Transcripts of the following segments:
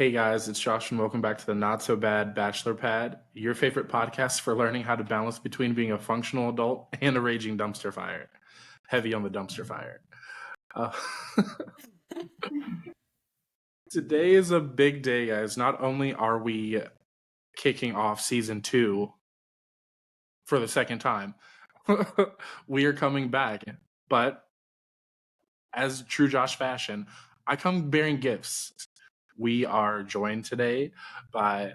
Hey guys, it's Josh and welcome back to the Not So Bad Bachelor Pad, your favorite podcast for learning how to balance between being a functional adult and a raging dumpster fire. Heavy on the dumpster fire. Uh, Today is a big day, guys. Not only are we kicking off season 2 for the second time, we are coming back, but as true Josh fashion, I come bearing gifts. We are joined today by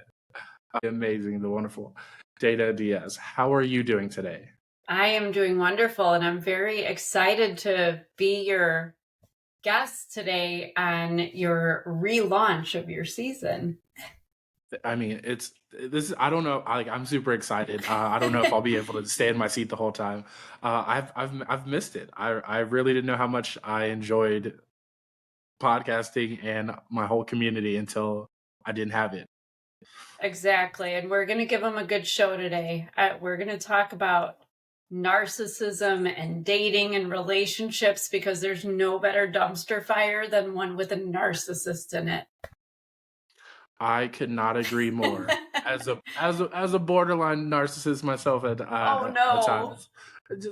the amazing, the wonderful Dana Diaz. How are you doing today? I am doing wonderful, and I'm very excited to be your guest today on your relaunch of your season. I mean, I don't know. I'm super excited. I don't know if I'll be able to stay in my seat the whole time. I've missed it. I really didn't know how much I enjoyed podcasting and my whole community until I didn't have it. Exactly, and we're going to give them a good show today. We're going to talk about narcissism and dating and relationships because there's no better dumpster fire than one with a narcissist in it. I could not agree more. As a borderline narcissist myself at times,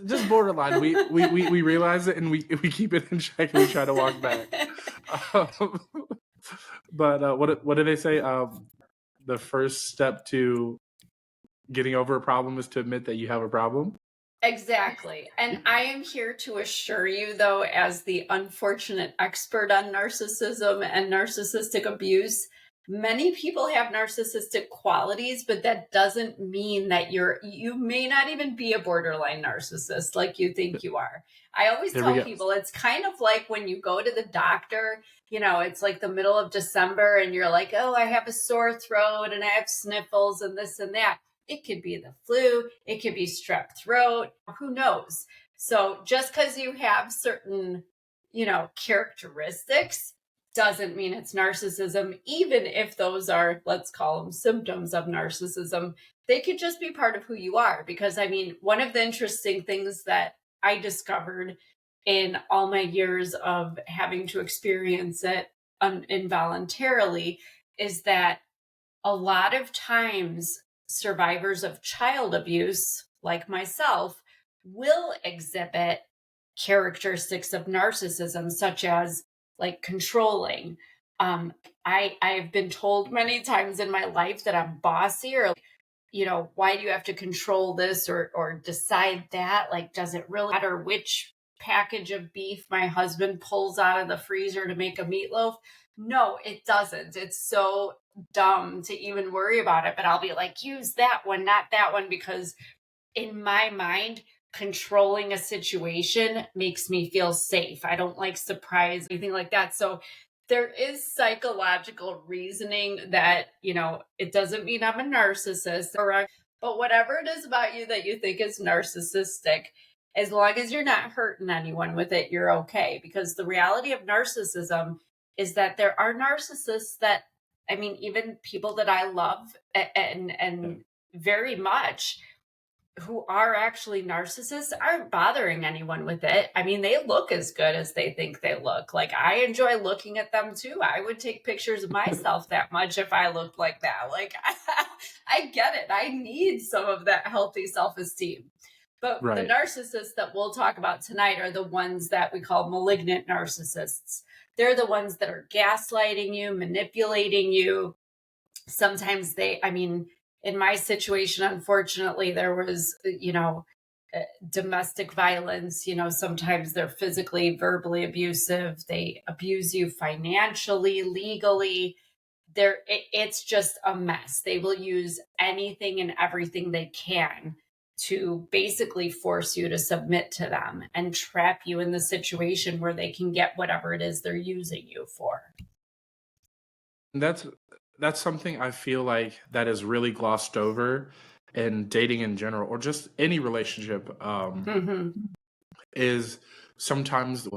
just borderline. We realize it and we keep it in check and we try to walk back. But what do they say? The first step to getting over a problem is to admit that you have a problem. Exactly. And I am here to assure you, though, as the unfortunate expert on narcissism and narcissistic abuse, many people have narcissistic qualities, but that doesn't mean that you may not even be a borderline narcissist like you think you are. I always tell people it's kind of like when you go to the doctor, it's like the middle of December and you're like, oh, I have a sore throat and I have sniffles and this and that. It could be the flu. It could be strep throat. Who knows? So just because you have certain, characteristics doesn't mean it's narcissism, even if those are, let's call them symptoms of narcissism. They could just be part of who you are. Because, one of the interesting things that I discovered in all my years of having to experience it involuntarily is that a lot of times survivors of child abuse, like myself, will exhibit characteristics of narcissism, such as like controlling. I've been told many times in my life that I'm bossy, or why do you have to control this or decide that? Like, does it really matter which package of beef my husband pulls out of the freezer to make a meatloaf? No, it doesn't. It's so dumb to even worry about it. But I'll be like, use that one, not that one, because in my mind, controlling a situation makes me feel safe. I don't like surprise, anything like that. So there is psychological reasoning that, it doesn't mean I'm a narcissist, but whatever it is about you that you think is narcissistic, as long as you're not hurting anyone with it, you're okay. Because the reality of narcissism is that there are narcissists that, even people that I love and very much, who are actually narcissists, aren't bothering anyone with it. They look as good as they think they look. Like, I enjoy looking at them too. I would take pictures of myself that much if I looked like that. Like, I get it. I need some of that healthy self-esteem. But the narcissists that we'll talk about tonight are the ones that we call malignant narcissists. They're the ones that are gaslighting you, manipulating you. Sometimes in my situation, unfortunately, there was, domestic violence. Sometimes they're physically, verbally abusive. They abuse you financially, legally. It's just a mess. They will use anything and everything they can to basically force you to submit to them and trap you in the situation where they can get whatever it is they're using you for. That's something I feel like that is really glossed over in dating in general, or just any relationship. Is sometimes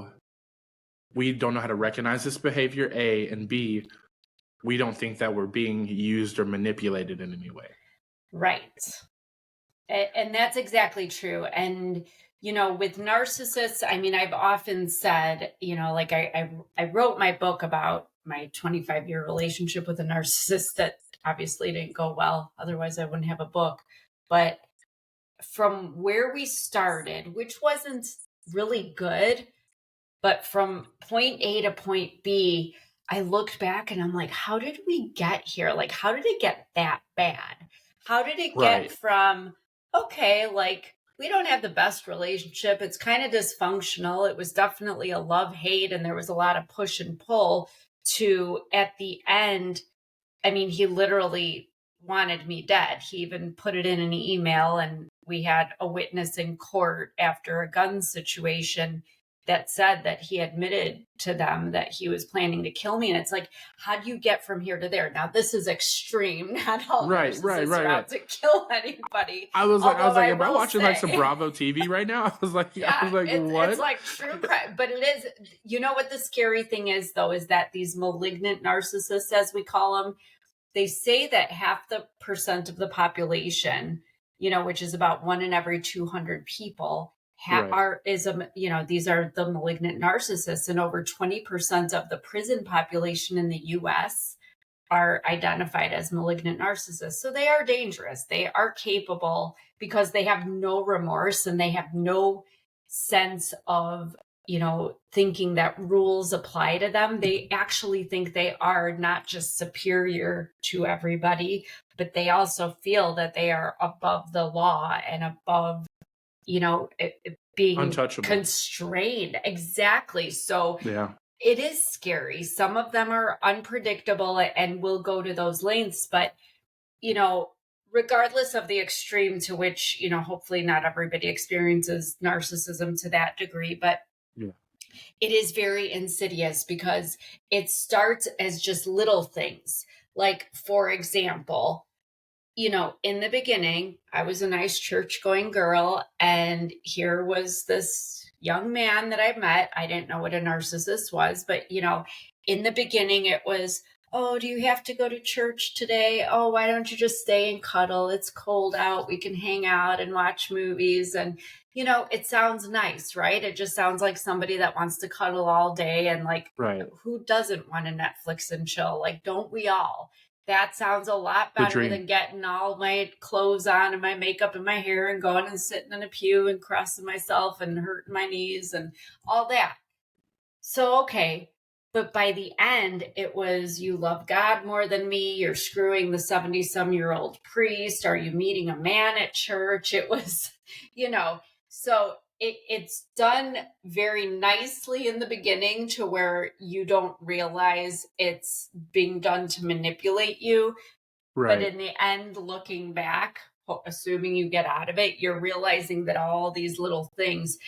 we don't know how to recognize this behavior, A, and B, we don't think that we're being used or manipulated in any way. Right. And that's exactly true. And, with narcissists, I've often said, like I wrote my book about my 25-year relationship with a narcissist that obviously didn't go well. Otherwise, I wouldn't have a book. But from where we started, which wasn't really good, but from point A to point B, I looked back and I'm like, how did we get here? Like, how did it get that bad? How did it get Right. from, okay, like, we don't have the best relationship. It's kind of dysfunctional. It was definitely a love hate, and there was a lot of push and pull to at the end. I mean, he literally wanted me dead. He even put it in an email, and we had a witness in court after a gun situation that said that he admitted to them that he was planning to kill me. And it's like, how do you get from here to there? Now, this is extreme. Not all narcissists are out to kill anybody. I was like, am I will watching like some say- Bravo TV right now? I was like, what? It's like true crime, but it is. You know what the scary thing is, though, is that these malignant narcissists, as we call them, they say that half the percent of the population, which is about 1 in every 200 people, these are the malignant narcissists, and over 20% of the prison population in the U.S. are identified as malignant narcissists. So they are dangerous. They are capable because they have no remorse and they have no sense of, thinking that rules apply to them. They actually think they are not just superior to everybody, but they also feel that they are above the law and above, being untouchable, constrained. Exactly. So yeah. It is scary. Some of them are unpredictable and will go to those lengths, but, regardless of the extreme to which, hopefully not everybody experiences narcissism to that degree, but it is very insidious because it starts as just little things. Like, for example, in the beginning, I was a nice church going girl, and here was this young man that I met. I didn't know what a narcissist was, but, in the beginning it was, oh, do you have to go to church today? Oh, why don't you just stay and cuddle? It's cold out. We can hang out and watch movies. And, it sounds nice, right? It just sounds like somebody that wants to cuddle all day. And like, who doesn't want to Netflix and chill? Like, don't we all? That sounds a lot better than getting all my clothes on and my makeup and my hair and going and sitting in a pew and crossing myself and hurting my knees and all that. So, okay. But by the end, it was, you love God more than me. You're screwing the 70-some-year-old priest. Are you meeting a man at church? It was, so it's done very nicely in the beginning to where you don't realize it's being done to manipulate you. Right. But in the end, looking back, assuming you get out of it, you're realizing that all these little things,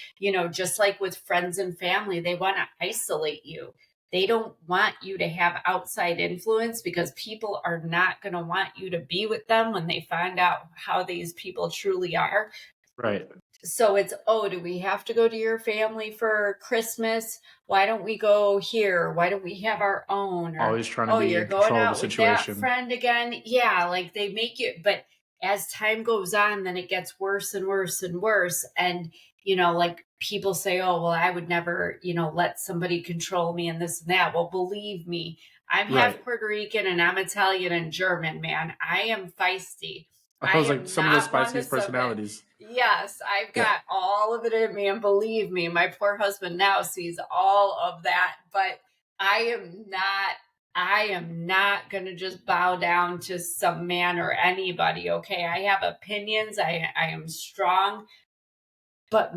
just like with friends and family, they want to isolate you. They don't want you to have outside influence because people are not going to want you to be with them when they find out how these people truly are. Right. So it's, oh, do we have to go to your family for Christmas? Why don't we go here? Why don't we have our own? Or, always trying to be in control of the situation. With that friend again. Yeah, like they make you, but as time goes on, then it gets worse and worse and worse. And, like people say, oh, well, I would never, let somebody control me and this and that. Well, believe me, I'm half Puerto Rican and I'm Italian and German, man. I am feisty. I was like some of the spiciest personalities. Yes, I've got all of it in me. And believe me, my poor husband now sees all of that. But I am not going to just bow down to some man or anybody. Okay. I have opinions. I am strong. But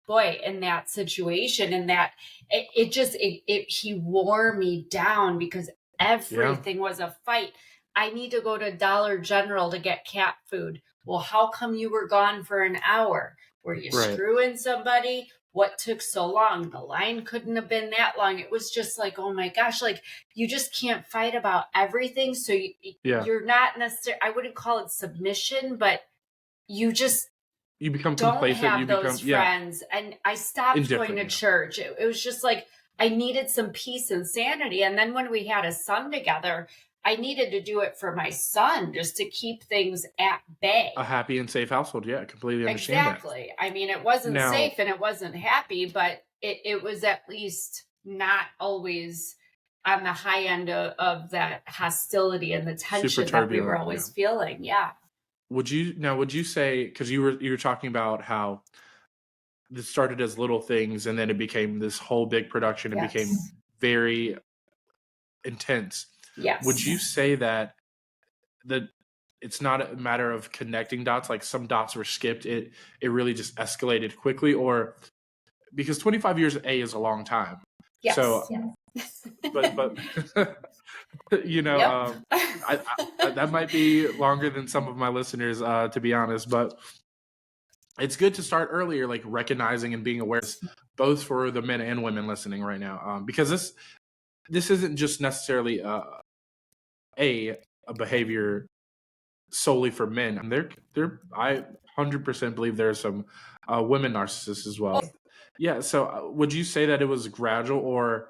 boy, in that situation, in that he wore me down because everything was a fight. I need to go to Dollar General to get cat food. Well, how come you were gone for an hour? Were you screwing somebody? What took so long? The line couldn't have been that long. It was just like, oh my gosh, like you just can't fight about everything. So you're not necessarily, I wouldn't call it submission, but you become don't complacent. Have those friends. And I stopped going to church. It was just like, I needed some peace and sanity. And then when we had a son together, I needed to do it for my son just to keep things at bay. A happy and safe household. Yeah, I completely understand exactly. That. I mean, it wasn't safe and it wasn't happy, but it was at least not always on the high end of that hostility and the tension that we were always feeling. Yeah. Would you say, because you were talking about how this started as little things and then it became this whole big production, it became very intense. Yes. Would you say that it's not a matter of connecting dots, like some dots were skipped, it really just escalated quickly? Or because 25 years is a long time. Yes. So but you know, I that might be longer than some of my listeners, to be honest, but it's good to start earlier, like recognizing and being aware, both for the men and women listening right now, because this isn't just necessarily a behavior solely for men. And I 100% believe there are some women narcissists as well. Yeah. So would you say that it was gradual, or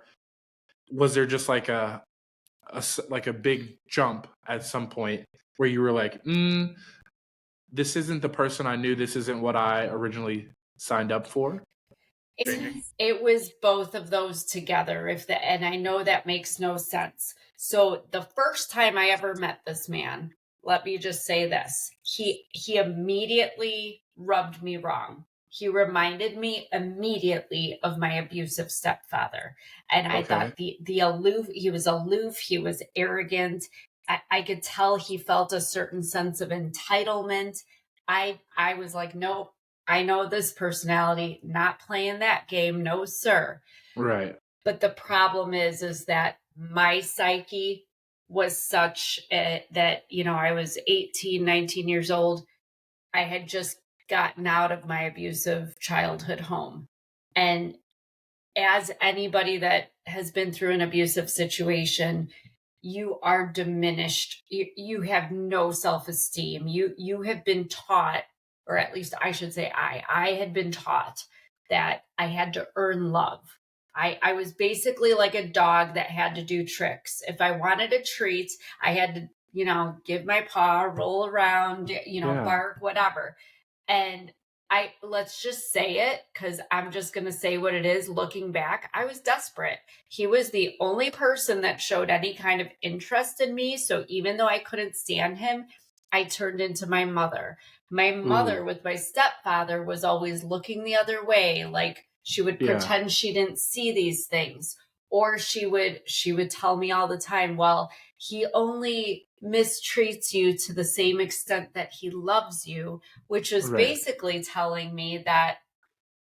was there just like a big jump at some point where you were like, this isn't the person I knew, this isn't what I originally signed up for? It was both of those together, and I know that makes no sense. So the first time I ever met this man, let me just say this, he immediately rubbed me wrong. He reminded me immediately of my abusive stepfather. And I thought the aloof, he was aloof, he was arrogant. I could tell he felt a certain sense of entitlement. I was like, nope, I know this personality, not playing that game, no sir. Right. But the problem is that my psyche was such that, I was 18, 19 years old. I had just gotten out of my abusive childhood home. And as anybody that has been through an abusive situation, you are diminished. You have no self-esteem. You have been taught, or at least I should say I had been taught that I had to earn love. I was basically like a dog that had to do tricks. If I wanted a treat, I had to, give my paw, roll around, bark, whatever. And let's just say it, because I'm just going to say what it is. Looking back, I was desperate. He was the only person that showed any kind of interest in me. So even though I couldn't stand him, I turned into my mother. My mother with my stepfather was always looking the other way. Like she would pretend she didn't see these things. Or she would tell me all the time, well, he only mistreats you to the same extent that he loves you, which was basically telling me that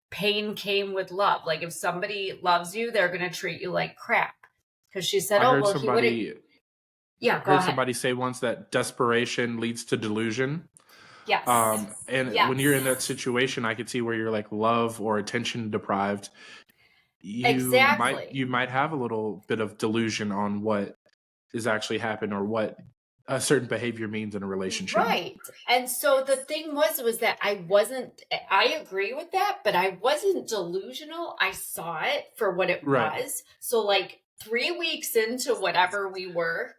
pain came with love. Like if somebody loves you, they're going to treat you like crap. Because she said, I heard somebody ahead. say once that desperation leads to delusion. Yes. When you're in that situation, I could see where you're like love or attention deprived. You might have a little bit of delusion on what is actually happened or what a certain behavior means in a relationship. Right. And so the thing was that I agree with that, but I wasn't delusional. I saw it for what it was. So like 3 weeks into whatever we were,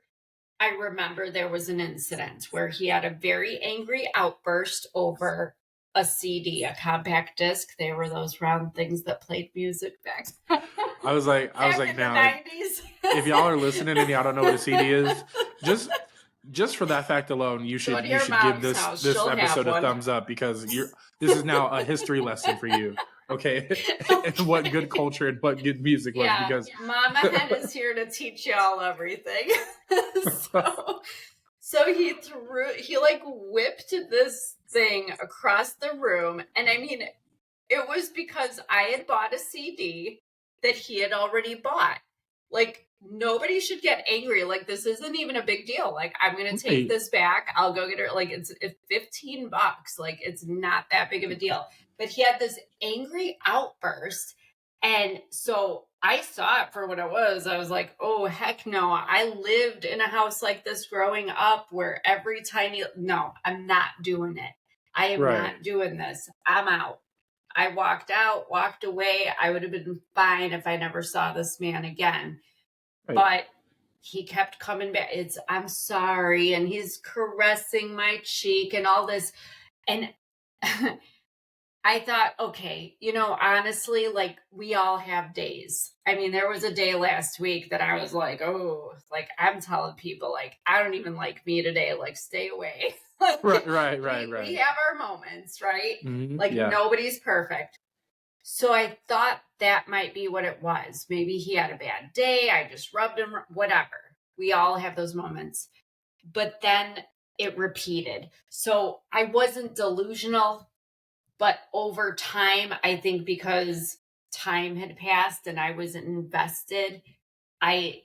I remember there was an incident where he had a very angry outburst over a CD, a compact disc. They were those round things that played music back. I was like, now, if y'all are listening and y'all don't know what a CD is, just for that fact alone, you should give this episode a thumbs up, because this is now a history lesson for you. Okay, and what good culture and what good music was. Because Mama Hen is here to teach y'all everything. So he whipped this thing across the room, and I mean, it was because I had bought a CD that he had already bought. Like, nobody should get angry. Like, this isn't even a big deal. Like, I'm going to take this back. I'll go get it. Like, it's $15. Like, it's not that big of a deal. But he had this angry outburst. And so I saw it for what it was. I was like, oh, heck no. I lived in a house like this growing up where no, I'm not doing it. I am not doing this. I'm out. I walked away. I would have been fine if I never saw this man again. But he kept coming back. I'm sorry. And he's caressing my cheek and all this. And I thought, okay, honestly, like we all have days. I mean, there was a day last week that I was like, oh, like I'm telling people, like, I don't even like me today, like, stay away. Right, Like, right, right, we right. have our moments, right? Like, Yeah. nobody's perfect. So I thought that might be what it was. Maybe he had a bad day. I just rubbed him, whatever. We all have those moments. But then it repeated. So I wasn't delusional, but over time, I think because time had passed and I was invested, I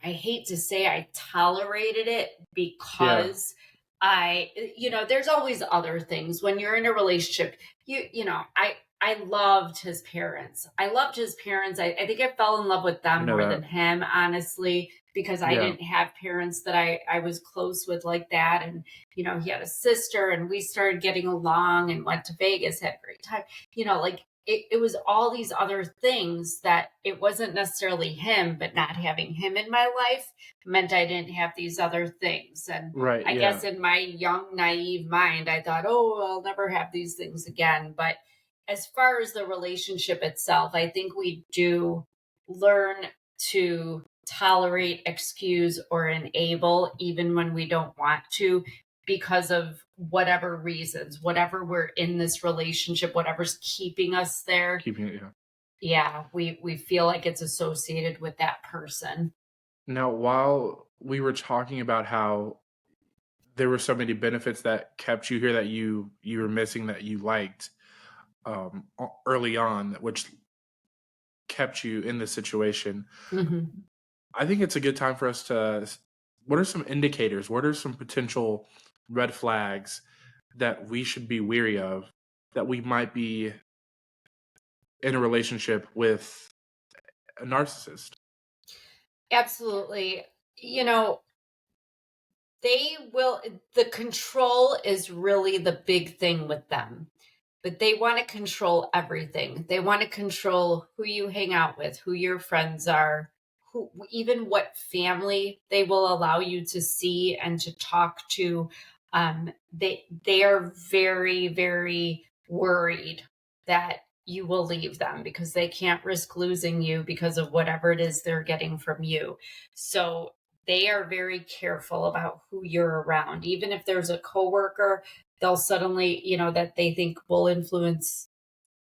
I hate to say I tolerated it Yeah. because there's always other things when you're in a relationship. I loved his parents. I think I fell in love with I them know more than that. him, honestly, because I Yeah. didn't have parents that I was close with like that. And, he had a sister and we started getting along and went to Vegas, had a great time. Like it was all these other things that it wasn't necessarily him, but not having him in my life meant I didn't have these other things. And Right. I guess Yeah. in my young, naive mind, I thought, oh, I'll never have these things again. But as far as the relationship itself, I think we do learn to tolerate, excuse, or enable even when we don't want to because of whatever reasons, whatever we're in this relationship, whatever's keeping us there. Keeping it. Yeah. Yeah, we feel like it's associated with that person. Now, while we were talking about how there were so many benefits that kept you here that you were missing that you liked early on, which kept you in this situation. Hmm. I think it's a good time for us to. What are some indicators? What are some potential red flags that we should be weary of that we might be in a relationship with a narcissist? Absolutely. You know, they will, the control is really the big thing with them. But they want to control everything. They want to control who you hang out with, who your friends are, who even what family they will allow you to see and to talk to. They are very, very worried that you will leave them because they can't risk losing you because of whatever it is they're getting from you. So they are very careful about who you're around. Even if there's a coworker, they'll suddenly, that they think will influence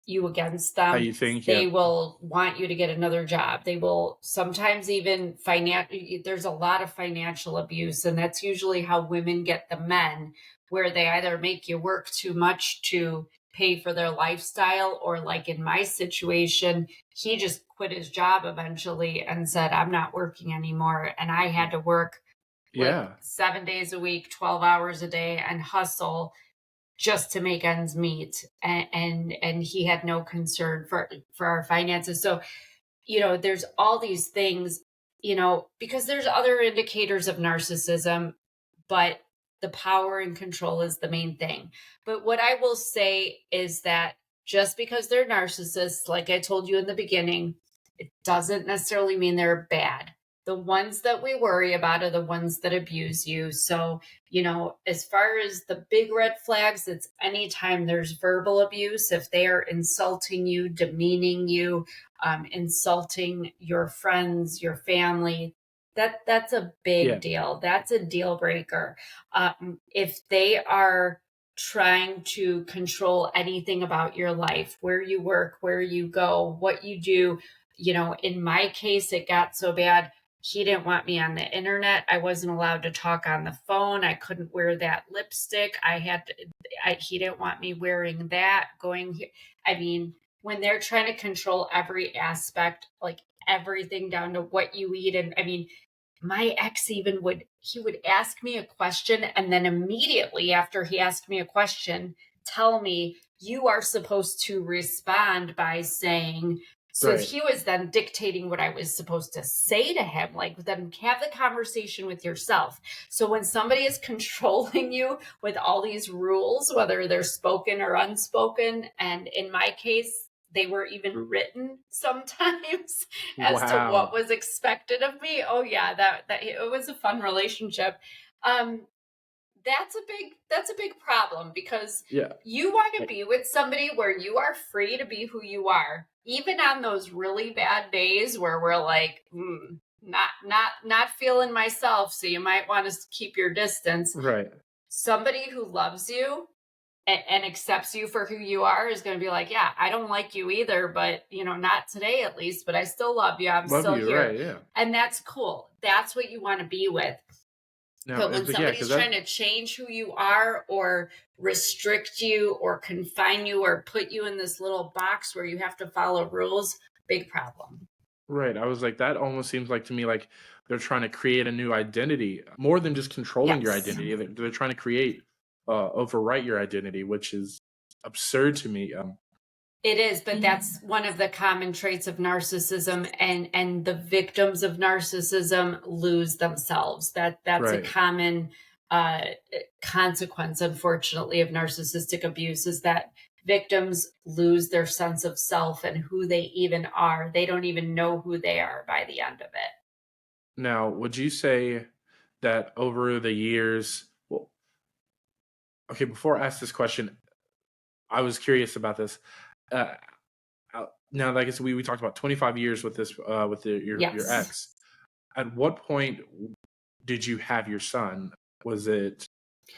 you against How them. you think? Yeah. They will want you to get another job. They will sometimes even there's a lot of financial abuse, and that's usually how women get the men, where they either make you work too much to pay for their lifestyle, or like in my situation, he just quit his job eventually and said, I'm not working anymore. And I had to work like Yeah. 7 days a week, 12 hours a day, and hustle just to make ends meet. And he had no concern for our finances. So, there's all these things, because there's other indicators of narcissism, but the power and control is the main thing. But what I will say is that just because they're narcissists, like I told you in the beginning, it doesn't necessarily mean they're bad. The ones that we worry about are the ones that abuse you. So, as far as the big red flags, it's anytime there's verbal abuse, if they are insulting you, demeaning you, insulting your friends, your family, that's a big Yeah. deal. That's a deal breaker. If they are trying to control anything about your life, where you work, where you go, what you do, in my case, it got so bad. He didn't want me on the internet. I wasn't allowed to talk on the phone. I couldn't wear that lipstick. He didn't want me wearing that, going here. I mean, when they're trying to control every aspect, like everything down to what you eat. And I mean, my ex even would ask me a question, and then immediately after he asked me a question, tell me, you are supposed to respond by saying, so Right. he was then dictating what I was supposed to say to him, like, then have the conversation with yourself. So when somebody is controlling you with all these rules, whether they're spoken or unspoken, and in my case, they were even written sometimes as to what Wow. was expected of me. Oh yeah, that it was a fun relationship. Um, that's a big problem, because Yeah. you want to be with somebody where you are free to be who you are, even on those really bad days where we're like, not feeling myself, so you might want to keep your distance. Right. Somebody who loves you and accepts you for who you are is going to be like, yeah, I don't like you either, but not today at least, but I still love you. I'm Love still you. here. Right. Yeah. And that's cool. That's what you want to be with. Now, But when yeah, because somebody's trying to change who you are, or restrict you, or confine you, or put you in this little box where you have to follow rules, big problem. right. I was like, that almost seems like to me like they're trying to create a new identity more than just controlling your Yes. identity. They're trying to create, overwrite your identity, which is absurd to me. It is, but that's one of the common traits of narcissism, and the victims of narcissism lose themselves. That's Right. a common consequence, unfortunately, of narcissistic abuse, is that victims lose their sense of self and who they even are. They don't even know who they are by the end of it. Now, would you say that over the years, well, okay, before I ask this question, I was curious about this. Uh, Now, like I said, we talked about 25 years with this, with your Yes. ex. At what point did you have your son? Was it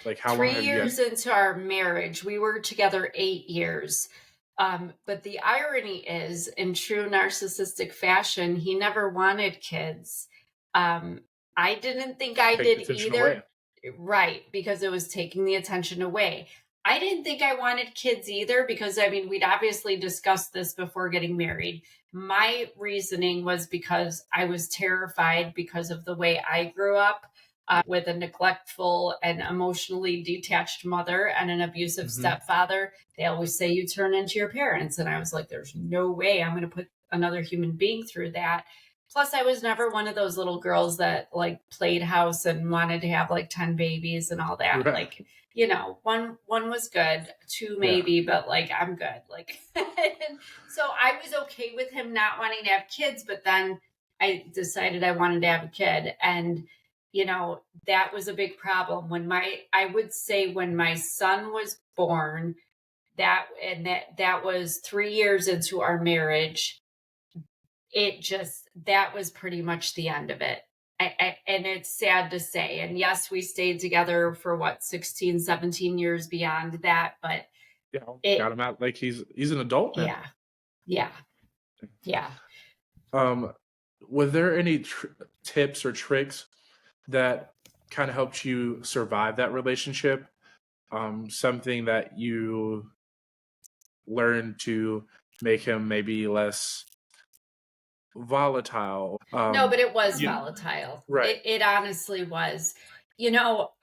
like how long 3 have you years guys? into our marriage. We were together 8 years. But the irony is, in true narcissistic fashion, he never wanted kids. I didn't think I Take the did attention either. away. Right, because it was taking the attention away. I didn't think I wanted kids either, because I mean, we'd obviously discussed this before getting married. My reasoning was because I was terrified because of the way I grew up, with a neglectful and emotionally detached mother and an abusive Mhm. stepfather. They always say you turn into your parents. And I was like, there's no way I'm going to put another human being through that. Plus, I was never one of those little girls that like played house and wanted to have like 10 babies and all that. Right. Like, one was good, two Yeah. maybe, but like I'm good. Like, so I was okay with him not wanting to have kids, but then I decided I wanted to have a kid. And that was a big problem when I would say when my son was born, that was 3 years into our marriage. That was pretty much the end of it. And it's sad to say. And yes, we stayed together for 16, 17 years beyond that, but Yeah, got him out like he's an adult now. Yeah. Were there any tips or tricks that kind of helped you survive that relationship? Something that you learned to make him maybe less volatile? No, but it was volatile. Right. It honestly was.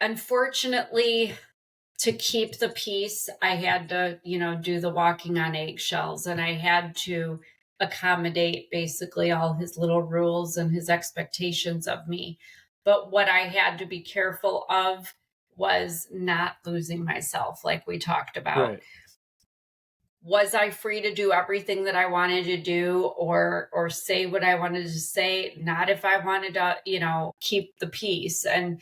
Unfortunately, to keep the peace, I had to, do the walking on eggshells, and I had to accommodate basically all his little rules and his expectations of me. But what I had to be careful of was not losing myself, like we talked about. Right. Was I free to do everything that I wanted to do, or say what I wanted to say? Not if I wanted to, keep the peace. And,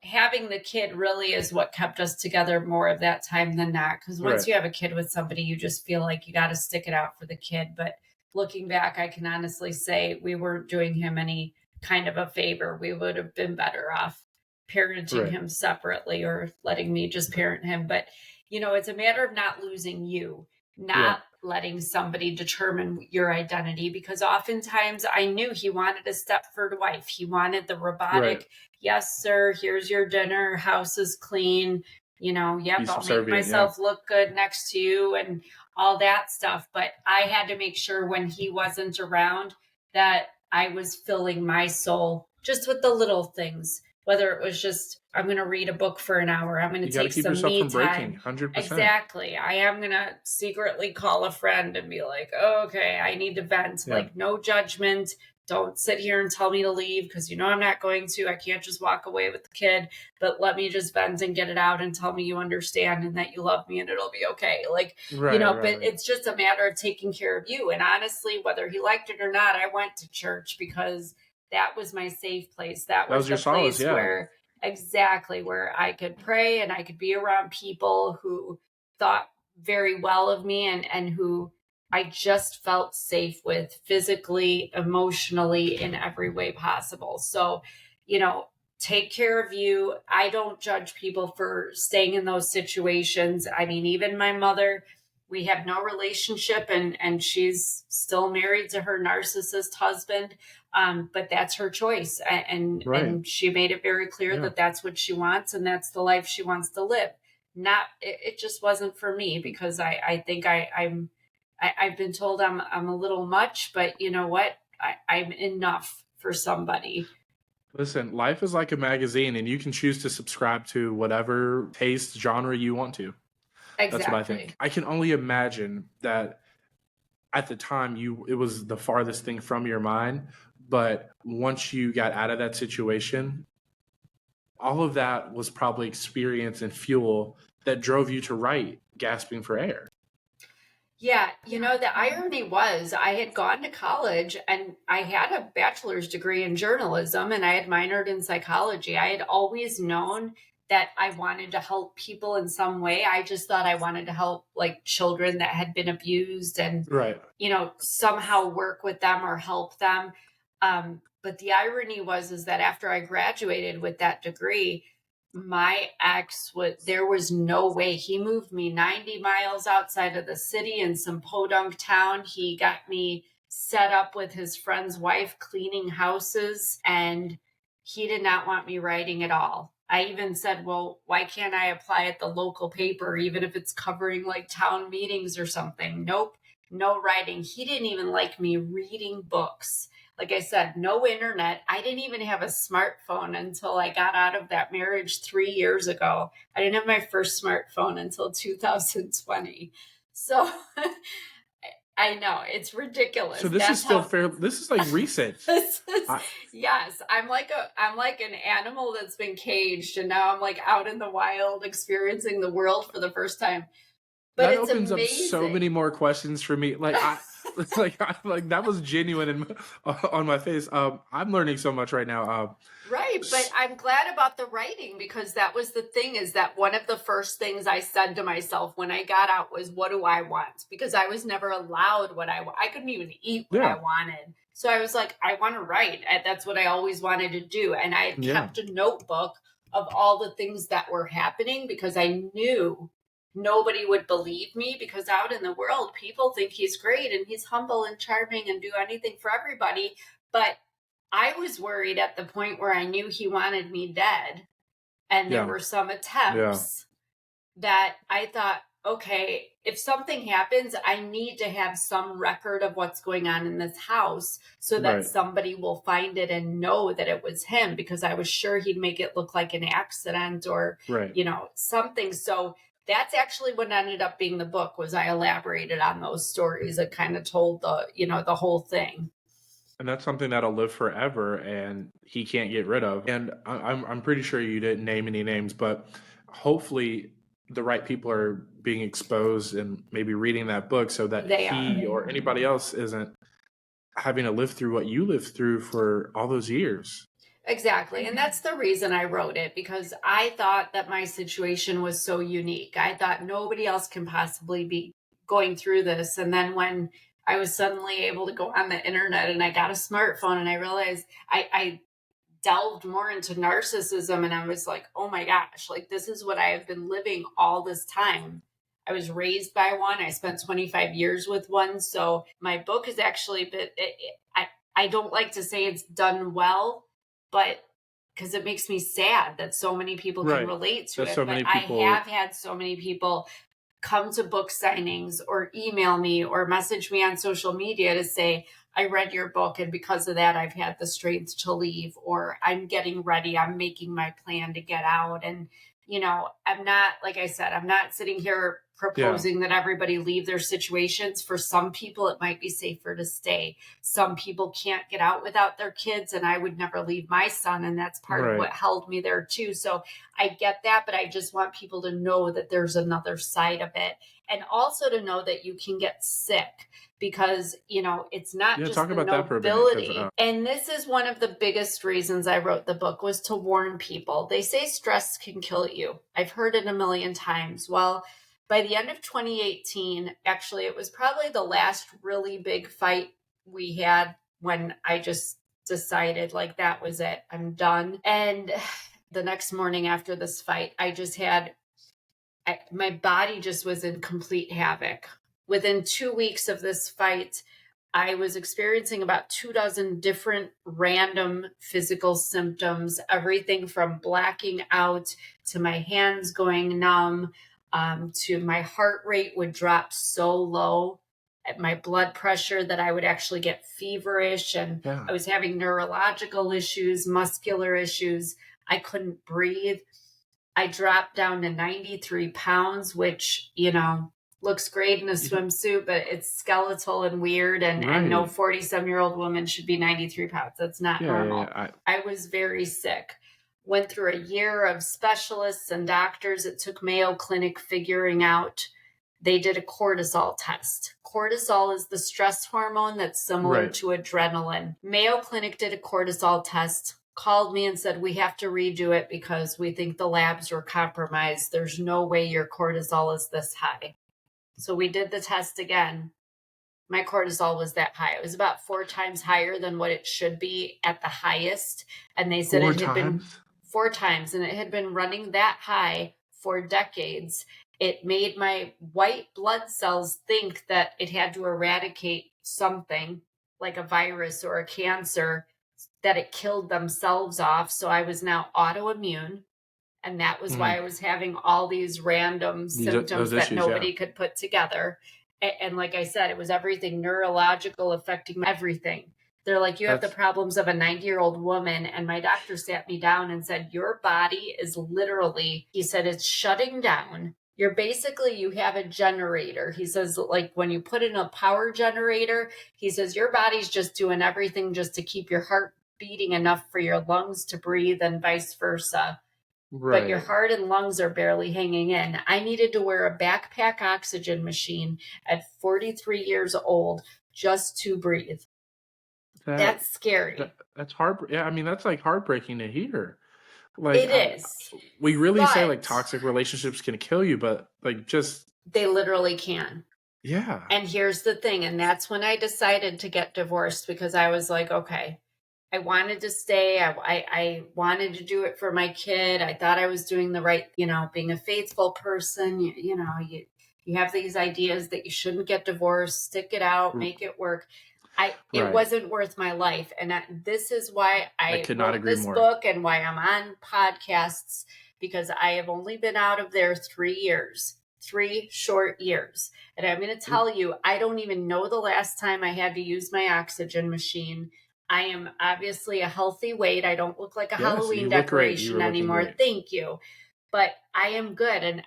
having the kid really is what kept us together more of that time than not. Because once Right. you have a kid with somebody, you just feel like you got to stick it out for the kid. But looking back, I can honestly say we weren't doing him any kind of a favor. We would have been better off parenting Right. him separately, or letting me just parent him. But, it's a matter of not losing you, not letting somebody determine your identity, because oftentimes I knew he wanted a Stepford wife. He wanted the robotic, yes, sir, here's your dinner, house is clean, yep, I'll make myself look good next to you and all that stuff. But I had to make sure when he wasn't around that I was filling my soul just with the little things. Whether it was just, I'm going to read a book for an hour, I'm going to take some me time. 100%. Exactly. I am going to secretly call a friend and be like, oh, okay, I need to vent. Yeah. Like, no judgment. Don't sit here and tell me to leave, because I'm not going to. I can't just walk away with the kid, but let me just vent and get it out and tell me you understand and that you love me and it'll be okay. Like, but it's just a matter of taking care of you. And honestly, whether he liked it or not, I went to church because that was my safe place. That was your the solace, place where, exactly, where I could pray and I could be around people who thought very well of me and who I just felt safe with physically, emotionally, in every way possible. So, you know, take care of you. I don't judge people for staying in those situations. I mean, even my mother, we have no relationship and she's still married to her narcissist husband, but that's her choice, Right. and she made it very clear Yeah. that that's what she wants and that's the life she wants to live. Not it just wasn't for me because I think I've been told I'm a little much, but you know what, I'm enough for somebody. Listen, life is like a magazine, and you can choose to subscribe to whatever taste genre you want to. That's what I think. Exactly. I can only imagine that at the time it was the farthest thing from your mind, but once you got out of that situation, all of that was probably experience and fuel that drove you to write Gasping for Air. Yeah, you know, the irony was I had gone to college and I had a bachelor's degree in journalism and I had minored in psychology. I had always known that I wanted to help people in some way. I just thought I wanted to help like children that had been abused and, Right. you know, somehow work with them or help them. But the irony was is that after I graduated with that degree, my ex was there was no way. He moved me 90 miles outside of the city in some podunk town. He got me set up with his friend's wife cleaning houses, and he did not want me writing at all. I even said, well, why can't I apply at the local paper, even if it's covering like town meetings or something? Nope, no writing. He didn't even like me reading books. Like I said, no internet. I didn't even have a smartphone until I got out of that marriage 3 years ago. I didn't have my first smartphone until 2020. So I know it's So ridiculous. this is That's still how fair. This is like recent. this is. I, Yes, I'm like an animal that's been caged and now I'm like out in the wild experiencing the world for the first time. But that it's opens up so many amazing. more questions for me. Like that was genuine on my face. I'm learning so much right now. Right, but S- I'm glad about the writing because that was the thing is that one of the first things I said to myself when I got out was, what do I want? Because I was never allowed what I want. I couldn't even eat what I yeah, wanted. So I was like, I want to write. And that's what I always wanted to do. And I had yeah, kept a notebook of all the things that were happening because I knew nobody would believe me because out in the world, people think he's great and he's humble and charming and do anything for everybody. But I was worried at the point where I knew he wanted me dead. And there yeah, were some yeah. attempts that I thought, okay, if something happens, I need to have some record of what's going on in this house so that Right, somebody will find it and know that it was him because I was sure he'd make it look like an accident or, right. you know, something. So that's actually what ended up being the book was I elaborated on those stories and kind of told the, you know, the whole thing. And that's something that'll live forever, and he can't get rid of. And I'm pretty sure you didn't name any names, but hopefully the right people are being exposed and maybe reading that book so that They are. he or anybody else isn't having to live through what you lived through for all those years. Exactly. And that's the reason I wrote it because I thought that my situation was so unique. I thought nobody else can possibly be going through this. And then when I was suddenly able to go on the internet and I got a smartphone and I realized I delved more into narcissism and I was like, oh my gosh, like this is what I have been living all this time. I was raised by one. I spent 25 years with one. So my book is actually, I don't like to say it's done well, but because it makes me sad that so many people can Right. relate to That it. so But many I have people. had so many people come to book signings or email me or message me on social media to say, I read your book and because of that, I've had the strength to leave, or I'm getting ready. I'm making my plan to get out. And, you know, I'm not, like I said, I'm not sitting here proposing that everybody leave their situations. For some people, it might be safer to stay. Some people can't get out without their kids, and I would never leave my son, and that's part of what held me there too. So I get that, but I just want people to know that there's another side of it, and also to know that you can get sick, because it's not just talk the about nobility. that for a bit, and this is one of the biggest reasons I wrote the book, was to warn people. They say stress can kill you. I've heard it a million times. Well, by the end of 2018, actually, it was probably the last really big fight we had, when I just decided, like, that was it. I'm done. And the next morning after this fight, my body just was in complete havoc. Within 2 weeks of this fight, I was experiencing about 24 different random physical symptoms, everything from blacking out to my hands going numb, to my heart rate would drop so low at my blood pressure that I would actually get feverish. And I was having neurological issues, muscular issues. I couldn't breathe. I dropped down to 93 pounds, which, looks great in a swimsuit, but it's skeletal and weird. And no 47-year-old woman should be 93 pounds. That's not normal. I was very sick. Went through a year of specialists and doctors. It took Mayo Clinic figuring out. They did a cortisol test. Cortisol is the stress hormone that's similar to adrenaline. Mayo Clinic did a cortisol test, called me and said, we have to redo it because we think the labs were compromised. There's no way your cortisol is this high. So we did the test again. My cortisol was that high. It was about 4 times higher than what it should be at the highest. And they said it had been 4 times, and it had been running that high for decades. It made my white blood cells think that it had to eradicate something like a virus or a cancer, that it killed themselves off. So I was now autoimmune. And that was why I was having all these random symptoms that nobody could put together. And like I said, it was everything neurological, affecting everything. They're like, you have the problems of a 90-year-old woman. And my doctor sat me down and said, your body is literally, he said, it's shutting down. You have a generator. He says, like when you put in a power generator, he says, your body's just doing everything just to keep your heart beating enough for your lungs to breathe and vice versa. Right. But your heart and lungs are barely hanging in. I needed to wear a backpack oxygen machine at 43 years old just to breathe. That's scary. That's hard. Yeah, I mean, that's like heartbreaking to hear. Like, it is. We really say like toxic relationships can kill you, but like just... They literally can. Yeah. And here's the thing. And that's when I decided to get divorced, because I was like, okay, I wanted to stay. I wanted to do it for my kid. I thought I was doing the right, being a faithful person. You have these ideas that you shouldn't get divorced, stick it out, make it work. It wasn't worth my life. And this is why I could not wrote agree this more. book, and why I'm on podcasts, because I have only been out of there 3 years, 3 short years. And I'm going to tell you, I don't even know the last time I had to use my oxygen machine. I am obviously a healthy weight. I don't look like a Halloween decoration anymore. Thank you. But I am good. And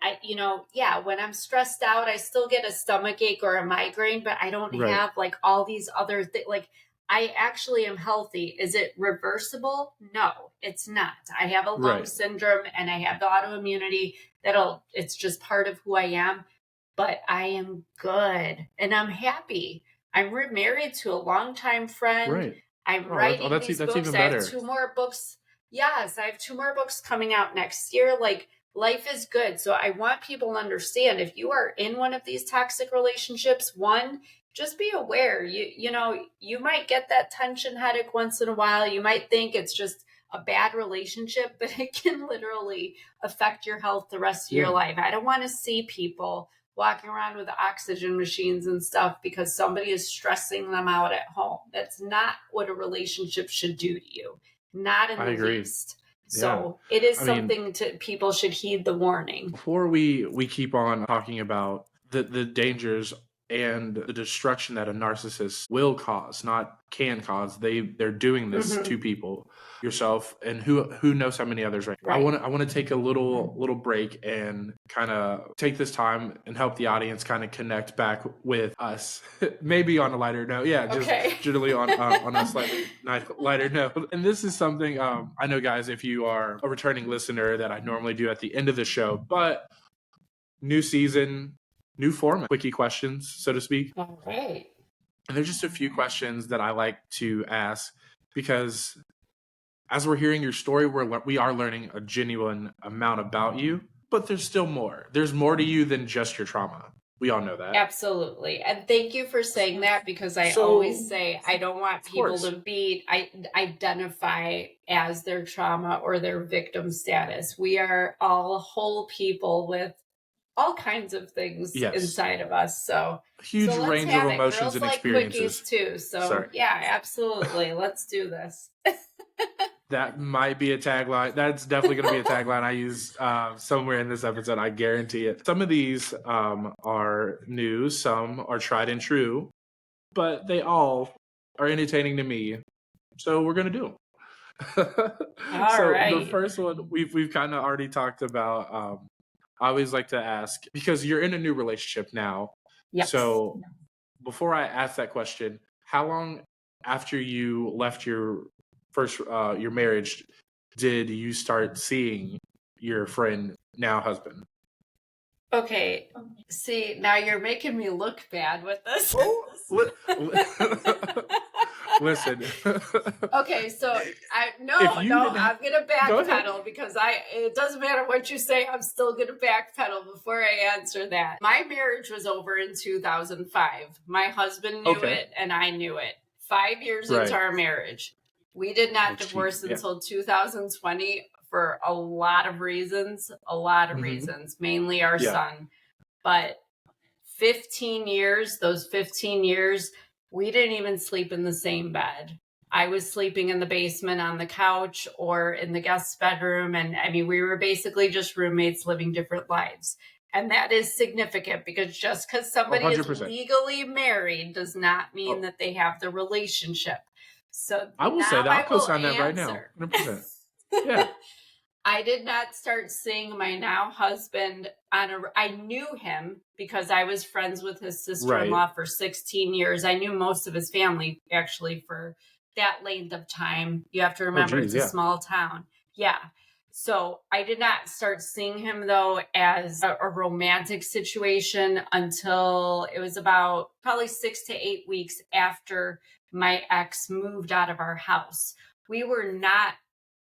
when I'm stressed out, I still get a stomach ache or a migraine, but I don't have like all these other things. Like, I actually am healthy. Is it reversible? No, it's not. I have a lung syndrome, and I have the autoimmunity it's just part of who I am, but I am good and I'm happy. I'm remarried to a longtime friend. Right. I'm writing these books. Even better. I have 2 more books. Yes, I have 2 more books coming out next year. Like, life is good. So I want people to understand, if you are in one of these toxic relationships, one, just be aware. You might get that tension headache once in a while. You might think it's just a bad relationship, but it can literally affect your health the rest of your life. I don't want to see people walking around with oxygen machines and stuff because somebody is stressing them out at home. That's not what a relationship should do to you. Not in the least. So it is something people should heed the warning. Before we keep on talking about the dangers and the destruction that a narcissist will cause, not can cause. They're doing this to people, yourself, and who knows how many others. Right. I want to take a little break and kind of take this time and help the audience kind of connect back with us, maybe on a lighter note. Yeah, just generally on a slightly lighter note. And this is something I know, guys, if you are a returning listener, that I normally do at the end of the show, but new season, new format, quickie questions, so to speak. All right. And there's just a few questions that I like to ask because as we're hearing your story, we are learning a genuine amount about you, but there's still more. There's more to you than just your trauma. We all know that. Absolutely. And thank you for saying that, because I always say I don't want people to identify as their trauma or their victim status. We are all whole people with all kinds of things inside of us. So huge range of emotions and experiences too. So yeah, absolutely. Let's do this. That might be a tagline. That's definitely going to be a tagline I use somewhere in this episode. I guarantee it. Some of these are new. Some are tried and true, but they all are entertaining to me. So we're going to do them. The first one we've kind of already talked about. I always like to ask, because you're in a new relationship now. Yes. So before I ask that question, how long after you left your marriage did you start seeing your friend, now husband? Okay. See, now you're making me look bad with this. Listen. Okay, so I'm gonna backpedal, because it doesn't matter what you say, I'm still gonna backpedal before I answer that. My marriage was over in 2005. My husband knew it and I knew it. 5 years into our marriage. We did not divorce until 2020 for a lot of reasons, mainly our son. But 15 years, we didn't even sleep in the same bed. I was sleeping in the basement on the couch or in the guest bedroom. And I mean, we were basically just roommates living different lives. And that is significant, because just because somebody 100%. Is legally married does not mean that they have the relationship. So I will say that. I'll co-sign that right now. 100%. Yeah. I did not start seeing my now husband I knew him because I was friends with his sister-in-law for 16 years. I knew most of his family actually for that length of time. You have to remember it's a small town. Yeah. So I did not start seeing him though as a romantic situation until it was about probably 6 to 8 weeks after my ex moved out of our house. We were not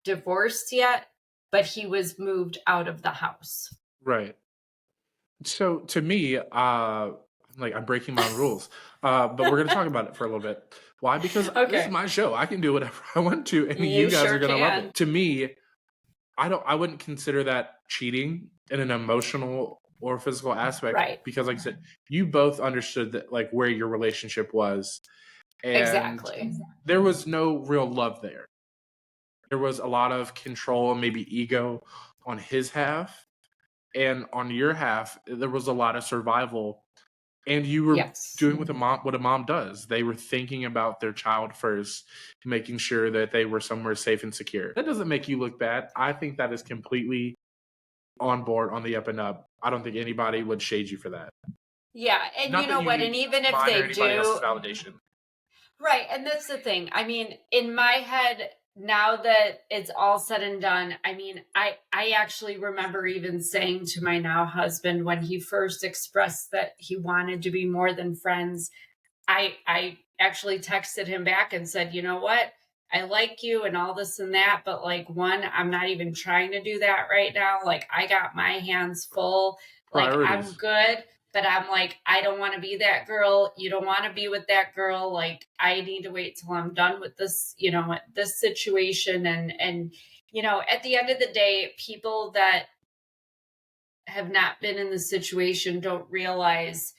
divorced yet, but he was moved out of the house. Right. So to me, I'm breaking my own rules. But we're going to talk about it for a little bit. Why? Because this is my show. I can do whatever I want to, and you guys are going to love it. To me, I wouldn't consider that cheating in an emotional or physical aspect. Right. Because like I said, you both understood that where your relationship was. And exactly. There was no real love there. There was a lot of control and maybe ego on his half. And on your half, there was a lot of survival. And you were doing what a mom does. They were thinking about their child first, making sure that they were somewhere safe and secure. That doesn't make you look bad. I think that is completely on board, on the up and up. I don't think anybody would shade you for that. Yeah, and you know what? And even if they do, validation. Right, and that's the thing. I mean, in my head, now that it's all said and done, I mean, I actually remember even saying to my now husband when he first expressed that he wanted to be more than friends, I actually texted him back and said, you know what? I like you and all this and that, but I'm not even trying to do that right now. I got my hands full. I'm good. But I'm I don't want to be that girl. You don't want to be with that girl. I need to wait till I'm done with this, this situation. And, at the end of the day, people that have not been in the situation don't realize,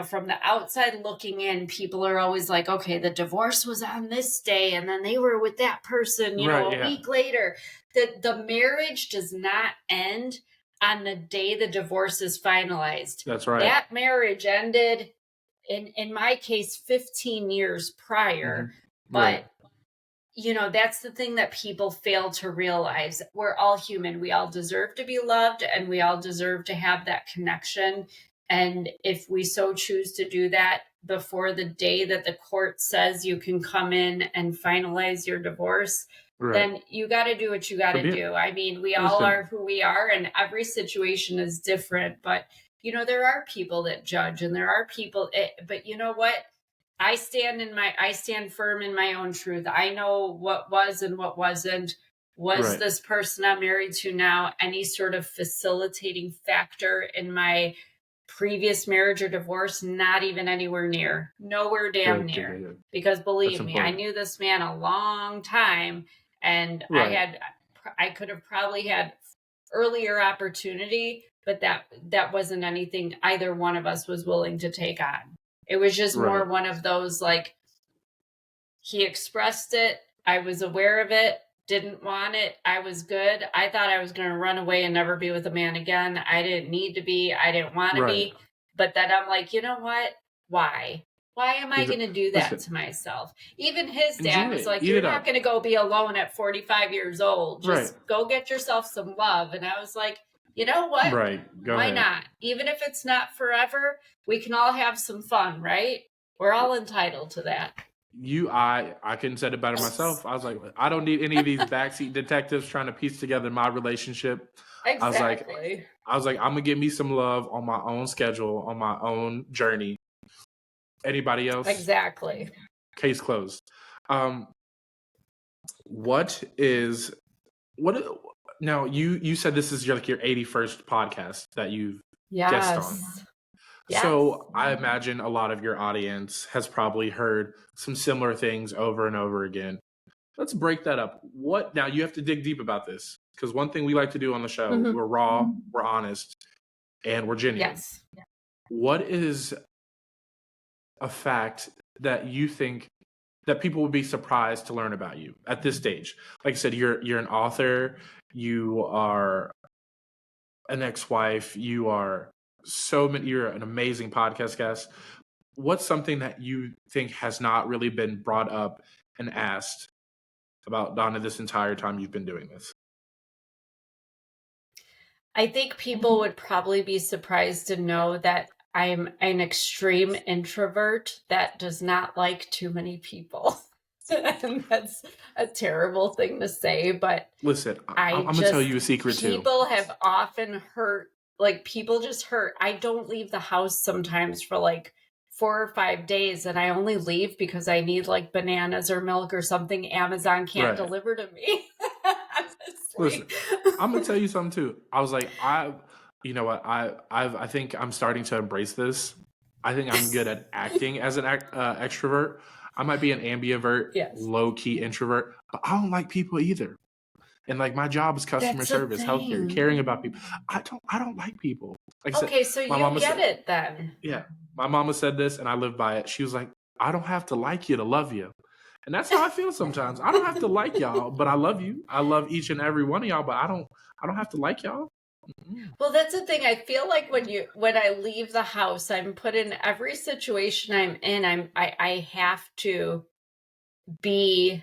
from the outside looking in, people are always okay, the divorce was on this day and then they were with that person, a week later. The marriage does not end on the day the divorce is finalized. That's right. That marriage ended in my case 15 years prior. Right. But that's the thing that people fail to realize. We're all human. We all deserve to be loved, and we all deserve to have that connection. And if we so choose to do that before the day that the court says you can come in and finalize your divorce, Right. then you got to do what you got to do. I mean, we all are who we are, and every situation is different. But, there are people that judge, and there are people, but you know what? I stand firm in my own truth. I know what was and what wasn't. Was Right. this person I'm married to now any sort of facilitating factor in my previous marriage or divorce? Not even anywhere near. Nowhere damn near. Good. Because believe That's me, I important. knew this man a long time, and Right. I could have probably had earlier opportunity, but that wasn't anything either one of us was willing to take on. It was just more Right. one of those, like, he expressed it, I was aware of it, didn't want it, I was good. I thought I was going to run away and never be with a man again. I didn't need to be. I didn't want to Right. be. But then I'm like, you know what? Why? Why am I going to do that Listen, to myself? Even his dad enjoy was it. like, Eat you're it not up. going to go be alone at 45 years old. Just Right. go get yourself some love. And I was like, you know what? Right. Go Why ahead. not? Even if it's not forever, we can all have some fun, right? We're all entitled to that. I couldn't say it better myself. I was like, I don't need any of these backseat detectives trying to piece together my relationship. Exactly. I was like, I'm gonna give me some love on my own schedule, on my own journey. Anybody else? Exactly. Case closed. What now you said this is your 81st podcast that you've guest on. Yes. So I imagine a lot of your audience has probably heard some similar things over and over again. Let's break that up. Now you have to dig deep about this, because one thing we like to do on the show, we're raw, we're honest, and we're genuine. Yes. What is a fact that you think that people would be surprised to learn about you at this stage? Like I said, you're an author, you are an ex-wife, you're an amazing podcast guest. What's something that you think has not really been brought up and asked about Donna this entire time you've been doing this? I think people would probably be surprised to know that I'm an extreme introvert that does not like too many people. And that's a terrible thing to say, but listen, I'm going to tell you a secret too. People have often hurt, like, people just hurt. I don't leave the house sometimes for like 4 or 5 days, and I only leave because I need like bananas or milk or something Amazon can't deliver to me. Listen, I'm gonna tell you something too. I was like, you know what? I think I'm starting to embrace this. I think I'm good at acting as an extrovert. I might be an ambivert, low key introvert, but I don't like people either. And like, my job is customer service, healthcare, caring about people. I don't like people. Like okay, so you get it then. Yeah, my mama said this, and I live by it. She was like, I don't have to like you to love you. And that's how I feel sometimes. I don't have to like y'all, but I love you. I love each and every one of y'all, but I don't have to like y'all. Well, that's the thing. I feel like when I leave the house, I'm put in every situation I'm in. I have to be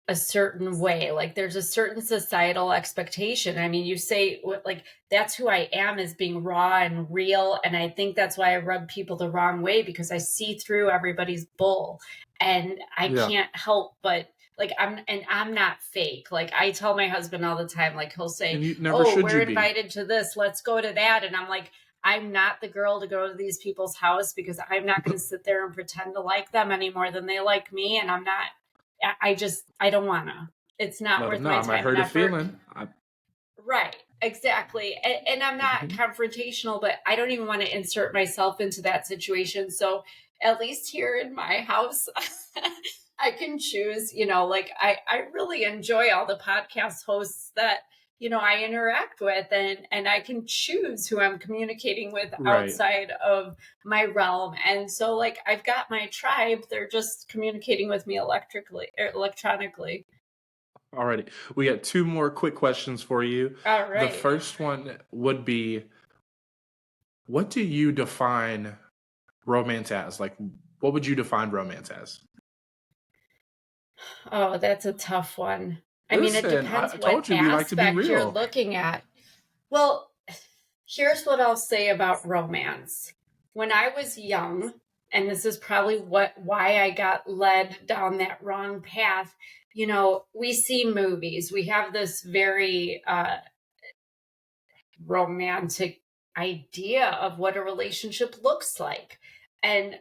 a certain way. Like, there's a certain societal expectation. I mean, you say, like, that's who I am, is being raw and real. And I think that's why I rub people the wrong way, because I see through everybody's bull, and I can't help but, like, I'm not fake. Like, I tell my husband all the time, like, he'll say, we're invited to this, let's go to that. And I'm like, I'm not the girl to go to these people's house, because I'm not going to sit there and pretend to like them any more than they like me. And I don't want to. It's not worth my time. I hurt a feeling. Right. Exactly. And I'm not confrontational, but I don't even want to insert myself into that situation. So at least here in my house, I can choose, like, I really enjoy all the podcast hosts that, I interact with, and I can choose who I'm communicating with outside of my realm. And so, like, I've got my tribe. They're just communicating with me electronically. Alrighty. We got 2 more quick questions for you. All right. The first one would be, what do you define romance as? Like, what would you define romance as? Oh, that's a tough one. I mean, it Listen, depends I what told you we like to be aspect you're real. looking at. Well, here's what I'll say about romance. When I was young, and this is probably why I got led down that wrong path, you know, we see movies. We have this very romantic idea of what a relationship looks like. And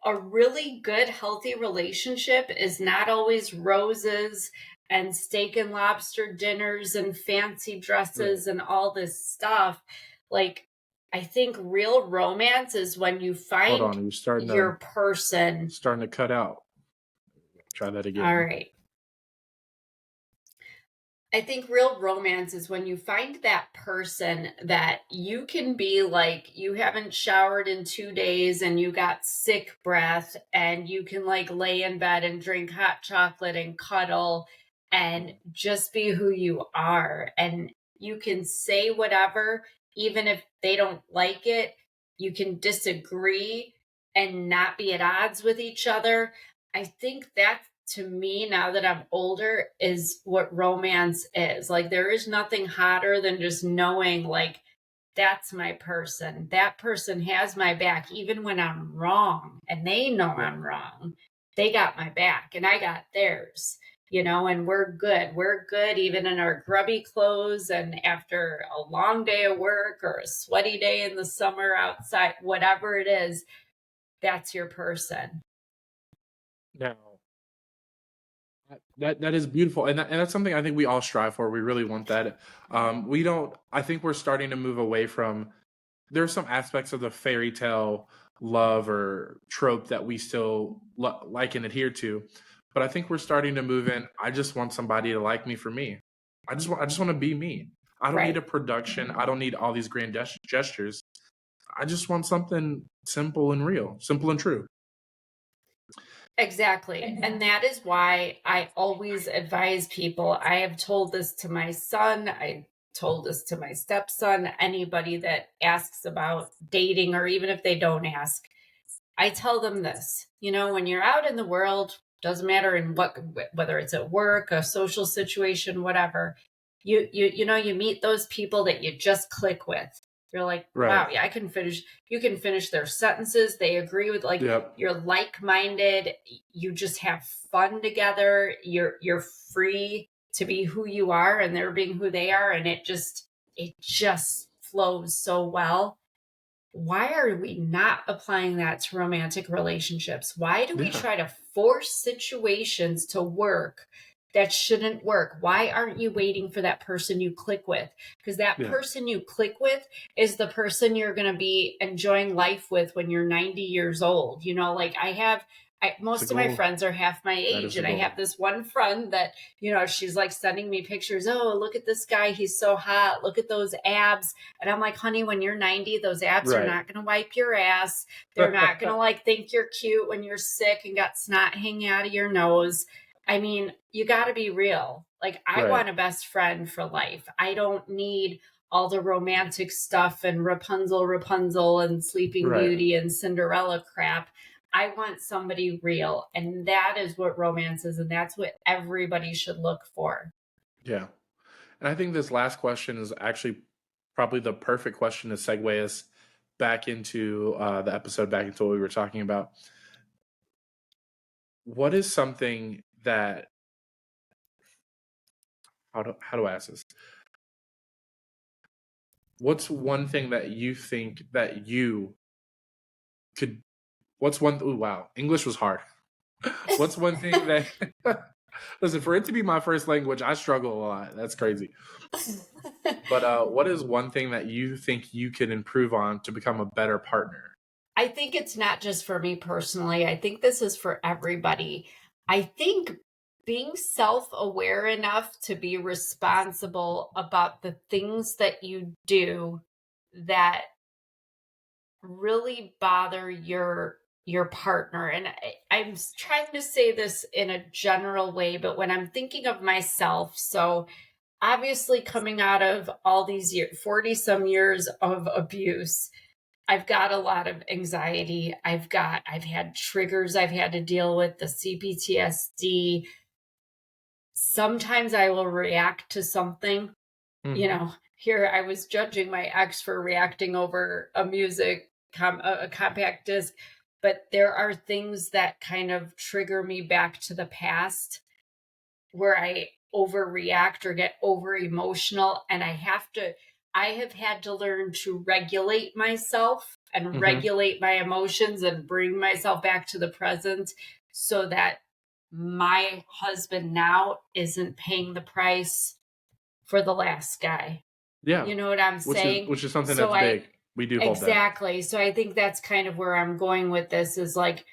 a really good, healthy relationship is not always roses and steak and lobster dinners and fancy Right. dresses and all this stuff. Like, I think real romance is when you Hold find on, you're your person. starting to cut out. Try that All again. right. I think real romance is when you find that person that you can be like, you haven't showered in 2 days and you got sick breath, and you can like lay in bed and drink hot chocolate and cuddle and just be who you are. And you can say whatever, even if they don't like it. You can disagree and not be at odds with each other. I think that, to me, now that I'm older, is what romance is. Like, there is nothing hotter than just knowing, like, that's my person. That person has my back, even when I'm wrong, and they know Yeah. I'm wrong. They got my back, and I got theirs, you know, and we're good. We're good even in our grubby clothes and after a long day of work or a sweaty day in the summer outside, whatever it is, that's your person. Now, that is beautiful, and that's something I think we all strive for. We really want that. We don't. I think we're starting to move away from. There are some aspects of the fairy tale love or trope that we still like and adhere to, but I think we're starting to move in. I just want somebody to like me for me. I just want to be me. I don't need Right. a production. I don't need all these grand gestures. I just want something simple and real, simple and true. Exactly. And that is why I always advise people. I have told this to my son. I told this to my stepson, anybody that asks about dating, or even if they don't ask, I tell them this, you know, when you're out in the world, doesn't matter in what, whether it's at work, a social situation, whatever, you know, you meet those people that you just click with. You're like, Right. wow, yeah, I can finish. You can finish their sentences. They agree with, like, Yep. you're like-minded. You just have fun together. You're free to be who you are, and they're being who they are, and it just flows so well. Why are we not applying that to romantic relationships? Why do we Yeah. try to force situations to work that shouldn't work? Why aren't you waiting for that person you click with? Because that Yeah. person you click with is the person you're going to be enjoying life with when you're 90 years old. You know, like It's a most of my goal. friends are half my That age, is a and I goal. have this one friend that, you know, she's like sending me pictures. Oh, look at this guy. He's so hot. Look at those abs. And I'm like, honey, when you're 90, those abs are Right. not going to wipe your ass. They're not going to like think you're cute when you're sick and got snot hanging out of your nose. I mean, you got to be real. Like, I Right. want a best friend for life. I don't need all the romantic stuff and Rapunzel and Sleeping Right. Beauty and Cinderella crap. I want somebody real. And that is what romance is. And that's what everybody should look for. Yeah. And I think this last question is actually probably the perfect question to segue us back into the episode, back into what we were talking about. What is something that, how do I ask this? What's one thing that you think that you could, what's one, oh, wow, English was hard. What's one thing that, listen, for it to be my first language, I struggle a lot. That's crazy. But what is one thing that you think you could improve on to become a better partner? I think it's not just for me personally. I think this is for everybody. I think being self aware enough to be responsible about the things that you do that really bother your partner. And I'm trying to say this in a general way, but when I'm thinking of myself, so obviously coming out of all these years, 40 some years of abuse, I've got a lot of anxiety. I've had triggers I've had to deal with, the CPTSD. Sometimes I will react to something, here I was judging my ex for reacting over a a compact disc, but there are things that kind of trigger me back to the past where I overreact or get over emotional, and I have had to learn to regulate myself and Mm-hmm. regulate my emotions and bring myself back to the present so that my husband now isn't paying the price for the last guy. Yeah. You know what I'm saying? Which is something So that's I big. We do hold that. Exactly. So I think that's kind of where I'm going with this, is like,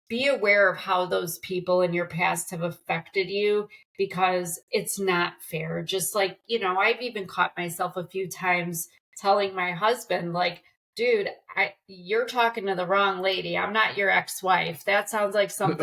be aware of how those people in your past have affected you, because it's not fair. Just like, I've even caught myself a few times telling my husband, like, dude, you're talking to the wrong lady. I'm not your ex-wife. That sounds like some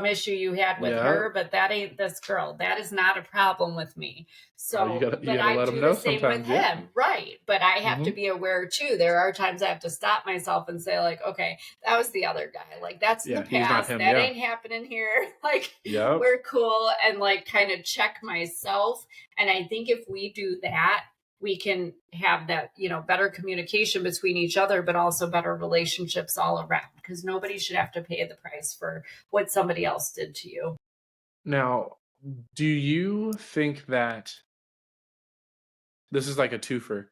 issue you had with Yeah. her, but that ain't this girl. That is not a problem with me. You So, gotta but I let them do the know same with sometimes. Yeah. him. Right. But I have to Mm-hmm. be aware too. There are times I have to stop myself and say, like, okay, that was the other guy. Like, that's in the Yeah. He's not past. him. That Yeah. ain't happening here. Like, Yep. we're cool, and like kind of check myself. And I think if we do that, we can have that, better communication between each other, but also better relationships all around, because nobody should have to pay the price for what somebody else did to you. Now, do you think that this is like a twofer?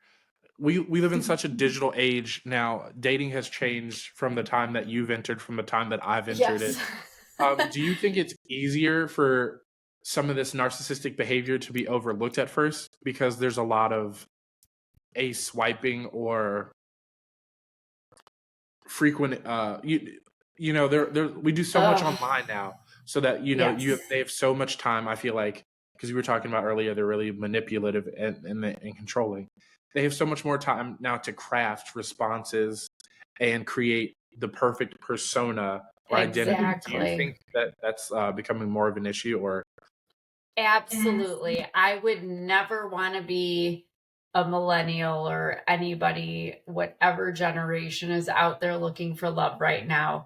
We live in such a digital age now. Dating has changed from the time that you've entered, from the time that I've entered Yes. it. Do you think it's easier for some of this narcissistic behavior to be overlooked at first because there's a lot of swiping or frequent there we do so much Oh, online now, so that yes. they have so much time. I feel like, because we were talking about earlier, they're really manipulative and controlling. They have so much more time now to craft responses and create the perfect persona or identity. Do you Exactly. think that that's becoming more of an issue? Or Absolutely. I would never want to be a millennial or anybody, whatever generation is out there looking for love right now.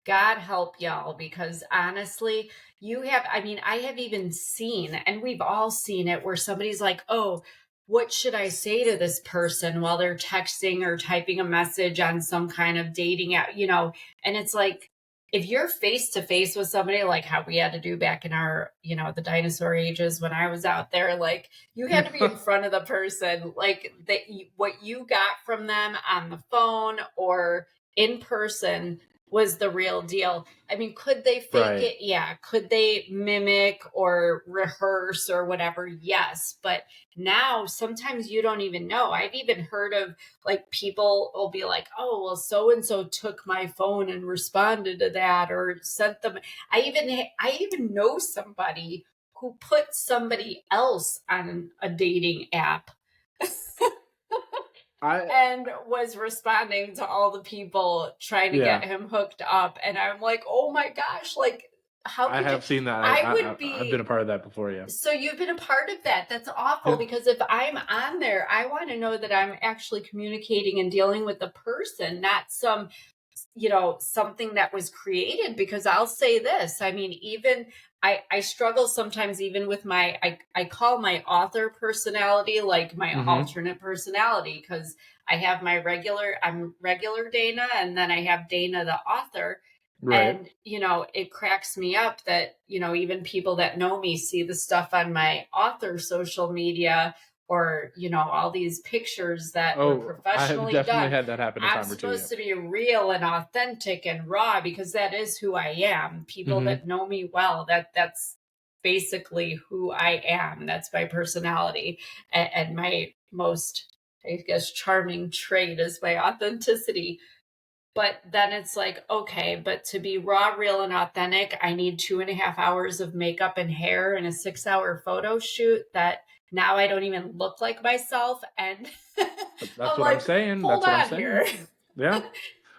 God help y'all, because honestly, I have even seen, and we've all seen it, where somebody's like, oh, what should I say to this person while they're texting or typing a message on some kind of dating app, and it's like, if you're face to face with somebody, like how we had to do back in our, the dinosaur ages when I was out there, like, you had to be in front of the person, like what you got from them on the phone or in person was the real deal. I mean, could they fake right. it? Yeah. Could they mimic or rehearse or whatever? Yes. But now sometimes you don't even know. I've even heard of, like, people will be like, oh, well, so and so took my phone and responded to that or sent them. I even know somebody who put somebody else on a dating app I and was responding to all the people trying to get Yeah, him hooked up. And I'm like, oh my gosh, like, how I could you? have seen that. I would I've been a be. part of that before. Yeah. So you've been a part of that. That's awful, Yeah. because if I'm on there, I want to know that I'm actually communicating and dealing with the person, not something that was created. Because I'll say this, I mean, even I struggle sometimes even with I call my author personality like my Mm-hmm. alternate personality, because I'm regular Dana, and then I have Dana the author. Right. And it cracks me up that even people that know me see the stuff on my author social media, or all these pictures that were Oh, I have professionally definitely done. had that happen a I'm time or two. Yeah. supposed to be real and authentic and raw, because that is who I am. People Mm-hmm. that know me well, that's basically who I am. That's my personality. And my most, I guess, charming trait is my authenticity. But then it's like, okay, but to be raw, real, and authentic, I need 2.5 hours of makeup and hair and a 6-hour photo shoot that now I don't even look like myself. And That's I'm what I'm like, saying. hold That's what I'm on saying. here. Yeah.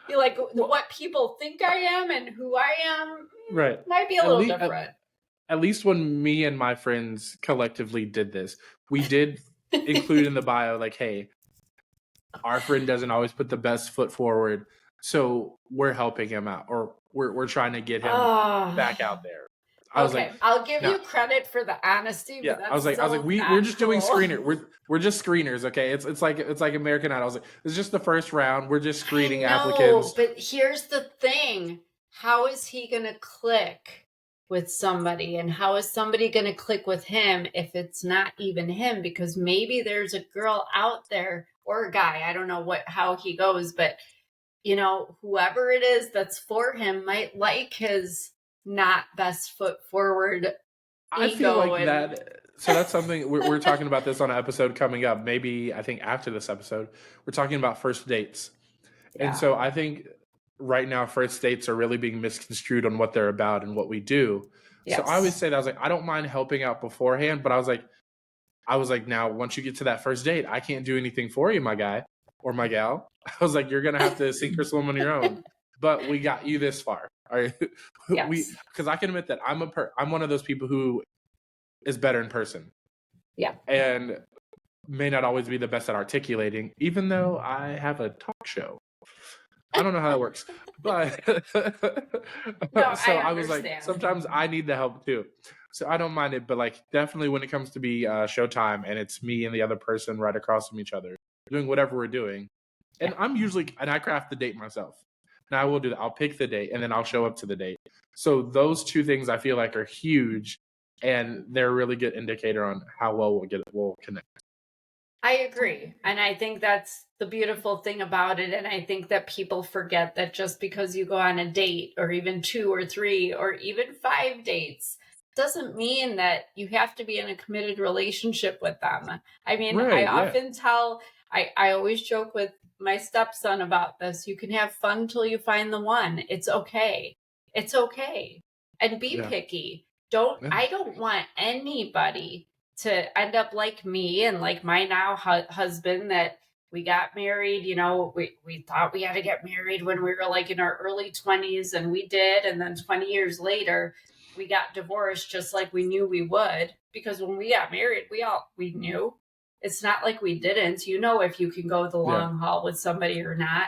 You're like, Well, what people think I am and who I am right. might be a At little least different. at least when me and my friends collectively did this, we did include in the bio, like, hey, our friend doesn't always put the best foot forward, so we're helping him out, or we're trying to get him Oh, back out there. I was like, okay. I'll give no, you credit for the honesty, but yeah, that's I was like, still we're not just doing cool. screener. We're just screeners, okay? It's like American Idol. I was like, it's just the first round. We're just I screening know, applicants. but here's the thing. How is he going to click with somebody? And how is somebody going to click with him if it's not even him? Because maybe there's a girl out there or a guy. I don't know how he goes, but whoever it is that's for him might like his not best foot forward I feel ego like and that. So that's something we're talking about this on an episode coming up. Maybe I think after this episode, we're talking about first dates. And yeah. so I think right now first dates are really being misconstrued on what they're about and what we do. So I always Yes. say that I was like, I don't mind helping out beforehand, but I was like, now once you get to that first date, I can't do anything for you, my guy or my gal. I was like, you're gonna have to sink or swim on your own. But we got you this far. All right. Yes. Because I can admit that I'm one of those people who is better in person. Yeah. And may not always be the best at articulating, even though I have a talk show. I don't know how that works, but No, so I I was like, understand. sometimes I need the help too. So I don't mind it, but like definitely when it comes to be showtime and it's me and the other person right across from each other doing whatever we're doing, and I craft the date myself. And I will do that. I'll pick the date and then I'll show up to the date. So those two things I feel like are huge, and they're a really good indicator on how well we'll connect. I agree. And I think that's the beautiful thing about it. And I think that people forget that just because you go on a date or even 2 or 3 or even 5 dates doesn't mean that you have to be in a committed relationship with them. I mean, I Right? Yeah. often tell, I always joke with my stepson about this. You can have fun till you find the one. It's okay. It's okay. And be Yeah. picky. Yeah. I don't want anybody to end up like me and like my now husband that we got married. We thought we had to get married when we were like in our early 20s, and we did. And then 20 years later, we got divorced just like we knew we would, because when we got married, we knew. It's not like we didn't. If you can go the Yeah. long haul with somebody or not.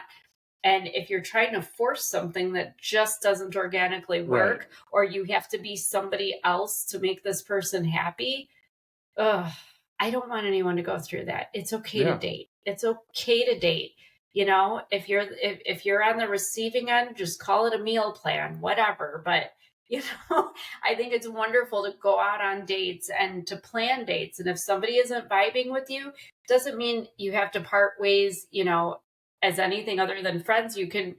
And if you're trying to force something that just doesn't organically work, Right. or you have to be somebody else to make this person happy, ugh, I don't want anyone to go through that. It's okay to Yeah. date. It's okay to date. If you're on the receiving end, just call it a meal plan, whatever. But I think it's wonderful to go out on dates and to plan dates. And if somebody isn't vibing with you, doesn't mean you have to part ways, as anything other than friends. You can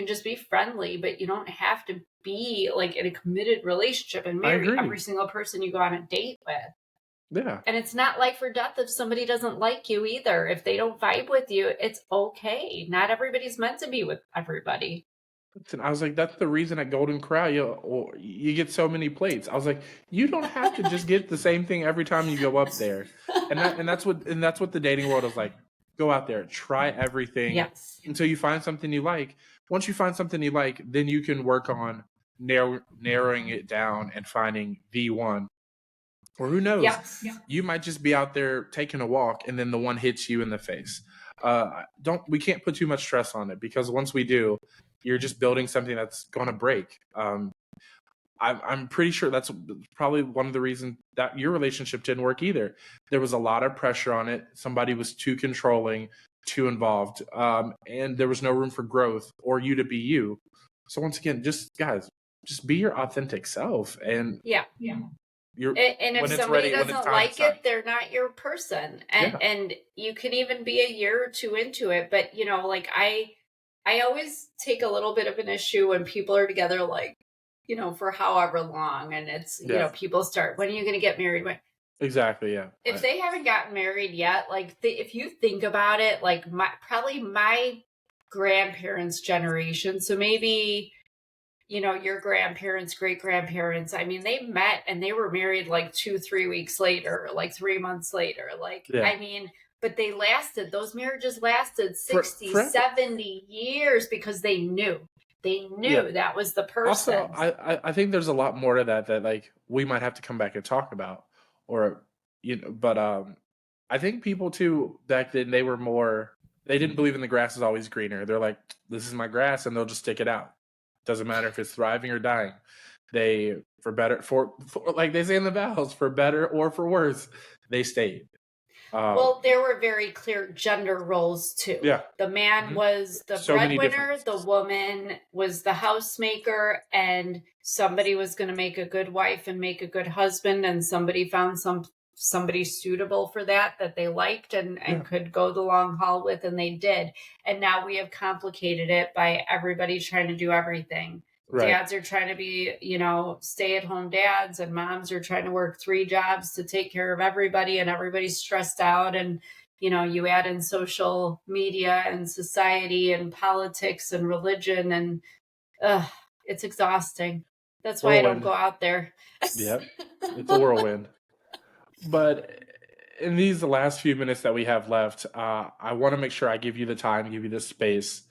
just be friendly, but you don't have to be like in a committed relationship and I marry every agree. single person you go on a date with. Yeah. And it's not life or death if somebody doesn't like you either. If they don't vibe with you, it's okay. Not everybody's meant to be with everybody. And I was like, that's the reason at Golden Corral you get so many plates. I was like, you don't have to just get the same thing every time you go up there. That's what the dating world is like. Go out there, try everything Yes. until you find something you like. Once you find something you like, then you can work on narrowing it down and finding the one. Or who knows? Yes. You might just be out there taking a walk and then the one hits you in the face. We can't put too much stress on it, because once we do, you're just building something that's going to break. I'm pretty sure that's probably one of the reasons that your relationship didn't work either. There was a lot of pressure on it. Somebody was too controlling, too involved, and there was no room for growth or you to be you. So once again, guys, just be your authentic self, and Yeah. you're And if when it's somebody ready, when it's doesn't time, it's like time. it, they're not your person. And Yeah. and you can even be a year or two into it. But like I always take a little bit of an issue when people are together, like, for however long. And it's, Yeah. people start, when are you going to get married? Exactly. Yeah. If they haven't gotten married yet, like if you think about it, like probably my grandparents' generation, so maybe your grandparents, great grandparents, I mean, they met and they were married like 2-3 weeks later, like 3 months later, like, Yeah. I mean, but those marriages lasted 60, Forever. 70 years because they knew Yeah. that was the person. Also, I think there's a lot more to that like we might have to come back and talk about, or but I think people too back then, they were more They didn't believe in the grass is always greener. They're like, this is my grass, and they'll just stick it out. Doesn't matter if it's thriving or dying. They, for better, for like they say in the vows, for better or for worse, they stayed. Well, there were very clear gender roles too. Yeah. The man was the So many breadwinner, the differences. woman was the housemaker, and somebody was going to make a good wife and make a good husband, and somebody found somebody suitable for that they liked and Yeah. could go the long haul with, and they did. And now we have complicated it by everybody trying to do everything. Right. Dads are trying to be, stay-at-home dads, and moms are trying to work 3 jobs to take care of everybody, and everybody's stressed out. And you add in social media and society and politics and religion, and it's exhausting. That's why I don't go out there. Yep. It's a whirlwind. But in these last few minutes that we have left, I want to make sure I give you the time, give you the space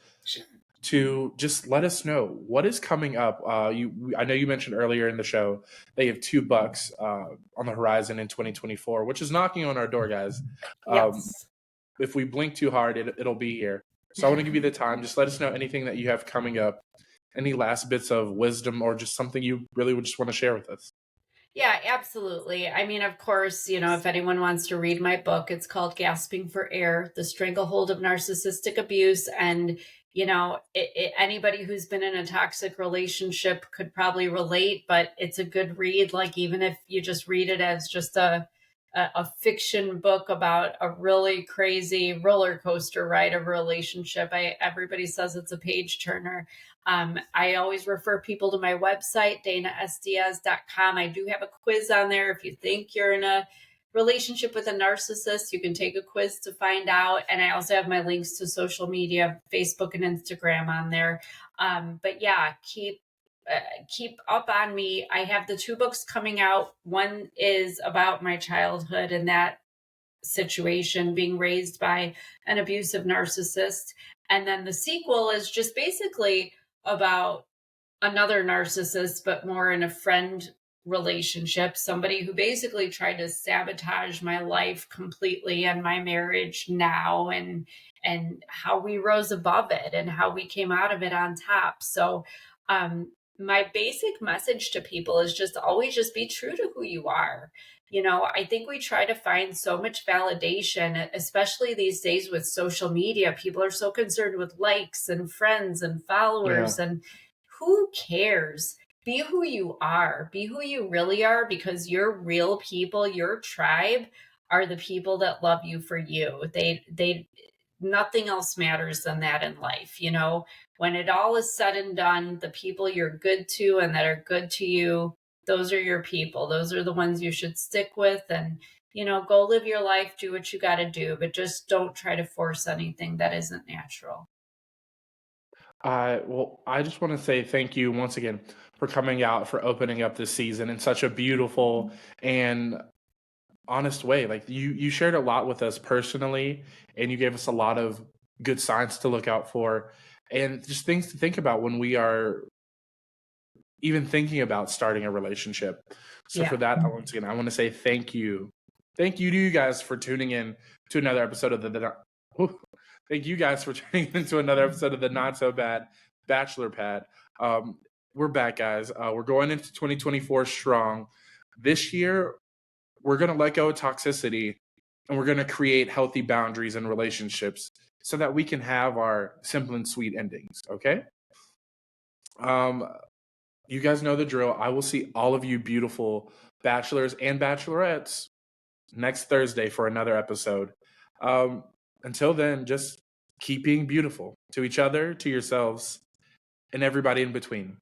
to just let us know what is coming up. I know you mentioned earlier in the show they have $2 on the horizon in 2024, which is knocking on our door, guys. Yes. If we blink too hard, it'll be here. So I want to give you the time. Just let us know anything that you have coming up, any last bits of wisdom, or just something you really would just want to share with us. Yeah, absolutely. I mean, of course, if anyone wants to read my book, it's called Gasping for Air, The Stranglehold of Narcissistic Abuse. And, anybody who's been in a toxic relationship could probably relate, but it's a good read. Like, even if you just read it as just a fiction book about a really crazy roller coaster ride of a relationship, everybody says it's a page turner. I always refer people to my website, danasdiaz.com. I do have a quiz on there. If you think you're in a relationship with a narcissist, you can take a quiz to find out. And I also have my links to social media, Facebook and Instagram on there. But yeah, keep up on me. I have the 2 books coming out. One is about my childhood and that situation, being raised by an abusive narcissist. And then the sequel is just basically about another narcissist, but more in a friend relationship, somebody who basically tried to sabotage my life completely and my marriage now, and how we rose above it and how we came out of it on top. So my basic message to people is just always just be true to who you are. I think we try to find so much validation, especially these days with social media. People are so concerned with likes and friends and followers, and who cares? Be who you are. Be who you really are, because your real people, your tribe, are the people that love you for you. They nothing else matters than that in life. When it all is said and done, the people you're good to and that are good to you, those are your people. Those are the ones you should stick with. And go live your life, do what you got to do, but just don't try to force anything that isn't natural. Well, I just want to say thank you once again for coming out, for opening up this season in such a beautiful and honest way. Like you shared a lot with us personally, and you gave us a lot of good signs to look out for, and just things to think about when we are even thinking about starting a relationship. So for that, once again, I want to say thank you. Thank you to you guys for tuning in to another episode of Thank you guys for tuning into another episode of the Not So Bad Bachelor Pad. We're back, guys. We're going into 2024 strong. This year, we're going to let go of toxicity, and we're going to create healthy boundaries in relationships so that we can have our simple and sweet endings, okay? You guys know the drill. I will see all of you beautiful bachelors and bachelorettes next Thursday for another episode. Until then, just keep being beautiful to each other, to yourselves, and everybody in between.